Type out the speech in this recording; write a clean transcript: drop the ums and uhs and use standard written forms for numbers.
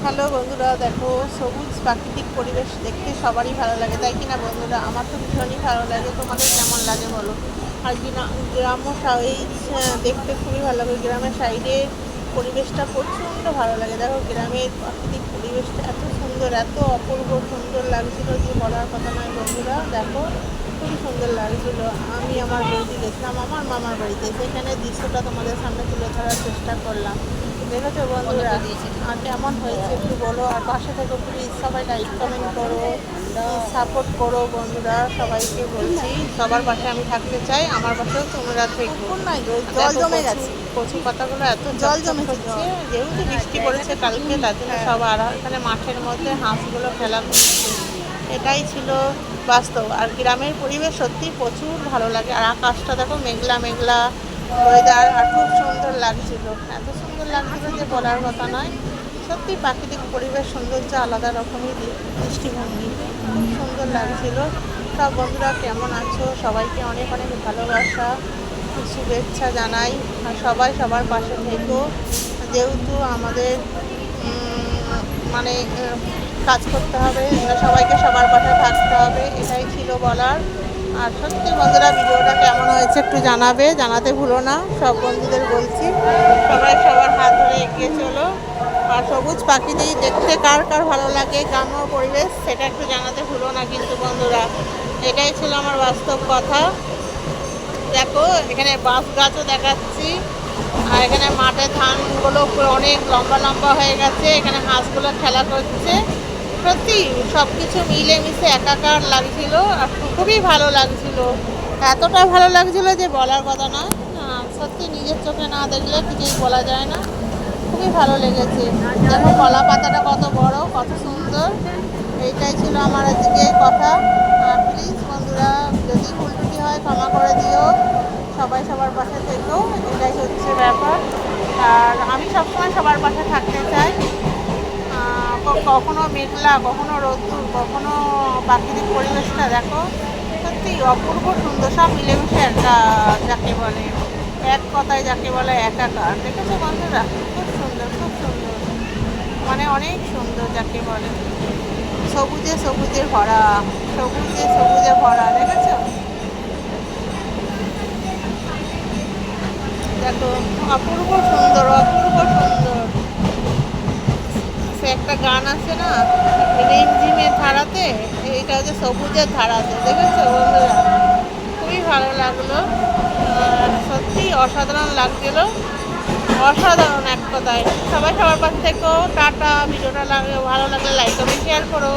Hello বন্ধুরা, দেখো সবুজ প্রাকৃতিক পরিবেশ দেখতে সবারই ভালো লাগে, তাই কিনা বন্ধুরা? আমার তো ভীষণই ভালো লাগে। তোমাদের কেমন লাগে বলো? আর গ্রাম্য দেখতে খুবই ভালো লাগে। গ্রামের সাইডে পরিবেশটা প্রচণ্ড ভালো লাগে। দেখো গ্রামের প্রাকৃতিক পরিবেশটা এত সুন্দর, এত অপূর্ব সুন্দর লাগছিল যে বলার কথা নয় বন্ধুরা। দেখো খুবই সুন্দর লাগছিল। আমি আমার বৌদি গেছিলাম আমার মামার বাড়িতে, সেখানে দৃশ্যটা তোমাদের সামনে তুলে ধরার চেষ্টা করলাম। দেখেছো বন্ধুরা? আর কেমন হয়েছে একটু বলো। আর পাশে থেকে প্লিজ সবাই লাইক কমেন্ট করো, সাপোর্ট করো বন্ধুরা। সবাইকে বলছি সবার পাশে আমি থাকতে চাই, আমার পাশেও তোমরা থেকো। জল জমে গেছে, কচু পাতাগুলো এত জল জমেছে, যেহেতু বৃষ্টি পড়েছে কালকে, তার জন্য সব আর এখানে মাঠের মধ্যে হাঁসগুলো খেলা করছে। এটাই ছিল বাস্তব। আর গ্রামের পরিবেশ সত্যি প্রচুর ভালো লাগে। আর আকাশটা দেখো মেঘলা মেঘলা ওয়েদার, আর খুব সুন্দর লাগছিল, এত সুন্দর লাগছিল যে বলার কথা নয়। সত্যি প্রাকৃতিক পরিবেশ সৌন্দর্য আলাদা রকমই দৃষ্টিভঙ্গি, খুব সুন্দর লাগছিল। সব বন্ধুরা কেমন আছো? সবাইকে অনেক অনেক ভালোবাসা, শুভেচ্ছা জানাই। আর সবাই সবার পাশে থেকো, যেহেতু আমাদের মানে কাজ করতে হবে, সবাইকে সবার পাশে থাকতে হবে, এটাই ছিল বলার। আর সত্যি বন্ধুরা ভিডিওটা কেমন হয়েছে একটু জানাতে ভুলো না। সব বন্ধুদের বলছি সবাই সবার হাত ধরে এগিয়ে চলো। আর সবুজ প্রাকৃতিক দেখতে কার কার ভালো লাগে, গ্রাম্য পরিবেশ, সেটা একটু জানাতে ভুলো না কিন্তু বন্ধুরা। এটাই ছিল আমার বাস্তব কথা। দেখো এখানে বাঁশ গাছও দেখাচ্ছি। আর এখানে মাঠে ধানগুলো অনেক লম্বা লম্বা হয়ে গেছে, এখানে হাঁসগুলো খেলা করছে। সত্যি সব কিছু মিলেমিশে একাকার লাগছিল, আর খুবই ভালো লাগছিল। এতটা ভালো লাগছিল যে বলার কথা না। সত্যি নিজের চোখে না দেখলে কিছুই বলা যায় না। খুবই ভালো লেগেছে। দেখো কলা পাতাটা কত বড়, কত সুন্দর। এইটাই ছিল আমার আজকে কথা। প্লিজ বন্ধুরা, যদি ভুল ত্রুটি হয় ক্ষমা করে দিও। সবাই সবার পাশে থেকো, এটাই হচ্ছে ব্যাপার। আর আমি সবসময় সবার পাশে থাকতে চাই। কখনো মেঘলা, কখনো রোদ্দুর, কখনো প্রাকৃতিক পরিবেশটা দেখো সত্যি অপূর্ব সুন্দর, সব মিলেমিশে একটা যাকে বলে, এক কথায় যাকে বলে একাকার। দেখেছো বন্ধুরা? খুব সুন্দর, খুব সুন্দর, মানে অনেক সুন্দর যাকে বলে। সবুজে সবুজে ভরা, সবুজে সবুজে ভরা, দেখেছো? দেখো অপূর্ব সুন্দর, অপূর্ব সুন্দর। সে একটা গান আছে না, রিমঝিমের ধারাতে, এইটা হচ্ছে সবুজের ধারাতে। দেখেছো বন্ধুরা? খুবই ভালো লাগলো। সত্যি অসাধারণ লাগছিল, অসাধারণ এক কথায়। সবাই সবার পাশ থেকেও টাটা। ভিডিওটা ভালো লাগলে লাইক কমেন্ট শেয়ার করো।